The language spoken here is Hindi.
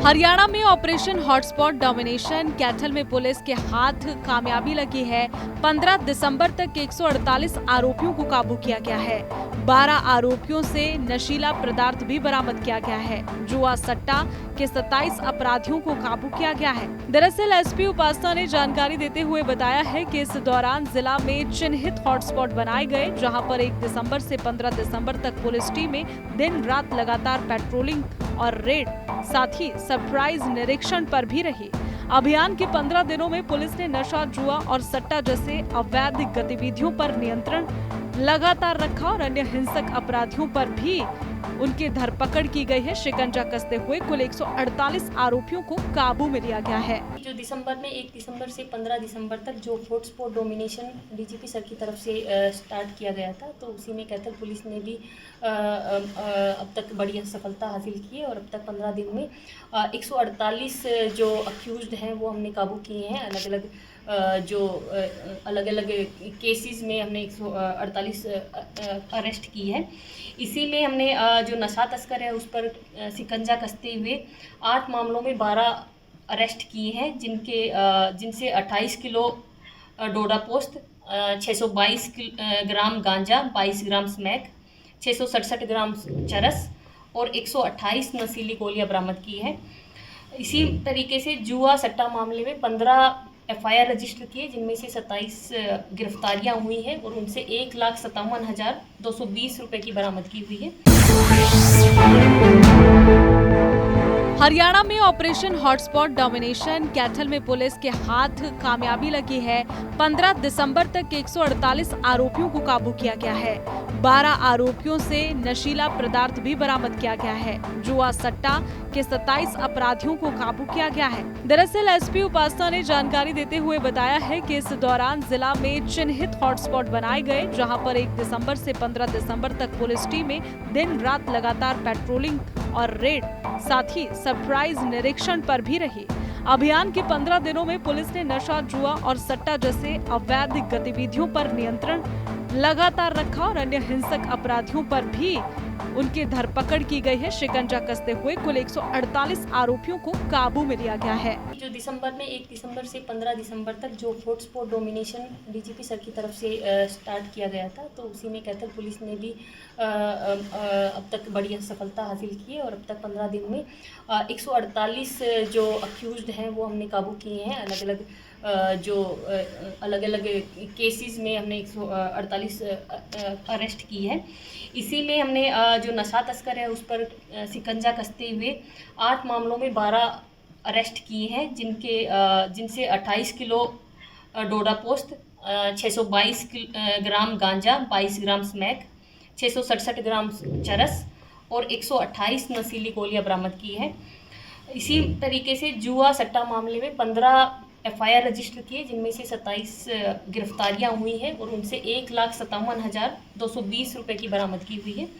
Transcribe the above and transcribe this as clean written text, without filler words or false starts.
हरियाणा में ऑपरेशन हॉटस्पॉट डोमिनेशन कैथल में पुलिस के हाथ कामयाबी लगी है। 15 दिसंबर तक 148 आरोपियों को काबू किया गया है। 12 आरोपियों से नशीला पदार्थ भी बरामद किया गया है। जुआ सट्टा के 27 अपराधियों को काबू किया गया है। दरअसल एसपी उपासना ने जानकारी देते हुए बताया है कि इस दौरान जिला में चिन्हित हॉटस्पॉट बनाए गए, जहां पर 1 दिसंबर से 15 दिसंबर तक पुलिस टीमें दिन रात लगातार पेट्रोलिंग और रेड साथ ही सरप्राइज निरीक्षण पर भी रही। अभियान के 15 दिनों में पुलिस ने नशा, जुआ और सट्टा जैसे अवैध गतिविधियों पर नियंत्रण लगातार रखा और अन्य हिंसक अपराधियों पर भी उनकी धरपकड़ की गई है। शिकंजा कसते हुए कुल 148 आरोपियों को काबू में लिया गया है। जो दिसंबर में 1 दिसंबर से 15 दिसंबर तक जो हॉटस्पॉट डोमिनेशन डीजीपी सर की तरफ से स्टार्ट किया गया था, तो उसी में कैथल पुलिस ने भी अब तक बड़ी सफलता हासिल की है और अब तक 15 दिन में 148 जो अक्यूज्ड हैं वो हमने काबू किए हैं। अलग अलग केसेस में हमने 148 अरेस्ट की है। इसी में हमने जो नशा तस्कर है उस पर शिकंजा कसते हुए 8 मामलों में 12 अरेस्ट किए हैं, जिनसे 28 किलो डोडा पोस्त, 622 ग्राम गांजा, 22 ग्राम स्मैक, 667 ग्राम चरस और 128 नशीली गोलियां बरामद की है। इसी तरीके से जुआ सट्टा मामले में 15 एफआईआर रजिस्टर किए, जिनमें से 27 गिरफ्तारियां हुई हैं और उनसे 1,57,220 रुपये की बरामदगी हुई है। हरियाणा में ऑपरेशन हॉटस्पॉट डोमिनेशन कैथल में पुलिस के हाथ कामयाबी लगी है। 15 दिसंबर तक 148 आरोपियों को काबू किया गया है। 12 आरोपियों से नशीला पदार्थ भी बरामद किया गया है। जुआ सट्टा के 27 अपराधियों को काबू किया गया है। दरअसल एसपी उपासना ने जानकारी देते हुए बताया है कि इस दौरान जिला में चिन्हित हॉटस्पॉट बनाए गए, जहां पर 1 दिसंबर से 15 दिसंबर तक पुलिस टीमें दिन रात लगातार पेट्रोलिंग और रेड साथ ही सरप्राइज निरीक्षण पर भी रही। अभियान के 15 दिनों में पुलिस ने नशा, जुआ और सट्टा जैसे अवैध गतिविधियों पर नियंत्रण लगातार रखा और अन्य हिंसक अपराधियों पर भी उनकी धरपकड़ की गई है। शिकंजा कसते हुए कुल 148 आरोपियों को काबू में लिया गया है। जो दिसंबर में 1 दिसंबर से 15 दिसंबर तक जो हॉटस्पॉट डोमिनेशन डीजीपी सर की तरफ से स्टार्ट किया गया था, तो उसी में कैथल पुलिस ने भी अब तक बड़ी सफलता हासिल की है और अब तक 15 दिन में 148 जो अक्यूज्ड हैं वो हमने काबू किए हैं। अलग अलग केसेस में हमने 148 अरेस्ट की है। इसी में हमने जो नशा तस्कर है उस पर शिकंजा कसते हुए 8 मामलों में 12 अरेस्ट किए हैं, जिनसे 28 किलो डोडा पोस्त, 622 ग्राम गांजा, 22 ग्राम स्मैक, 667 ग्राम चरस और 128 नशीली गोलियां बरामद की है। इसी तरीके से जुआ सट्टा मामले में 15 एफआईआर रजिस्टर किए, जिनमें से 27 गिरफ्तारियां हुई हैं और उनसे 1,57,220 रुपये की बरामदगी हुई है।